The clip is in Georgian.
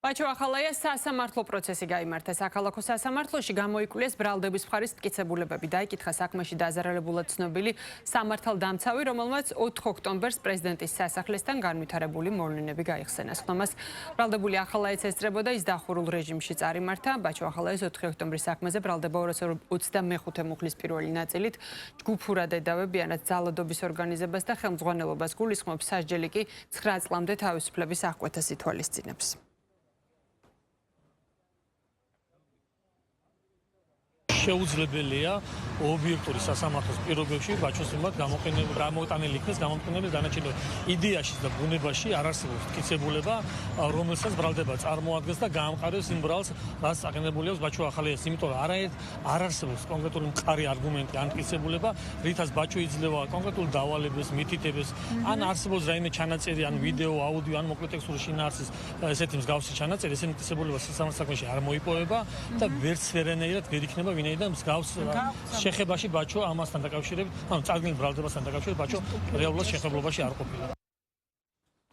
ბაჩო ახალაია სასამართლო პროცესი გაიმართა. საქალაქო სასამართლოში გამოიკვლიეს ბრალდების მხარის მტკიცებულებები. დაიკითხა საქმეში დაზარალებულად ცნობილი სამართალდამცავი, რომელმაც 4 ოქტომბერს პრეზიდენტის სასახლესთან განვითარებული მოვლენები გაიხსენა. ხომას ბრალდებული ახალაიაც ესწრებოდა ის დახურულ რეჟიმში წარიმართა. ბაჩო ახალაიას 4 ოქტომბრის საქმეზე ბრალდება 225 მუხლის პირველი ნაწილით ჯგუფურად ედავებიანად ძალადობის ორგანიზებას და ხელმძღვანელობას გულისხმობს. სასჯელი კი 9 წლამდე თავისუფლების აღკვეთას ითვალისწინებს. შეუძლებელია ობიექტური სასამართლოს პირობებში ბაჩოს მიმართ გამოტანილი იქნეს გამოყენებული დანარჩენი იდეაში და ბუნებაში არ არსებობს მტკიცებულება, რომელსაც ბრალდება წარმოადგენს და გაამყარებს იმ ბრალს, რაც აყენებული აქვს ბაჩო ახალაიას, იმიტომ რომ არ არსებობს კონკრეტული მყარი არგუმენტი ან მტკიცებულება, რითაც ბაჩო იძლევა კონკრეტულ დავალებას, მითითებას, ან არსებობს რაიმე ჩანაწერი, ან ვიდეო, აუდიო, ან მოკლე ტექსტური შინაარსის ესეთი მსგავსი ჩანაწერი, ესეთი მტკიცებულება სასამართლო საქმეში არ მოიპოვება და ვერც ვერანაირად ვერ იქნება ვინაიდან მსგავს შეხებაში ბაჩო ამასთან დაკავშირებით, ანუ წარდგენილ ბრალდებასთან დაკავშირებით ბაჩო რეალურად შეხებლობაში არ ყოფილა.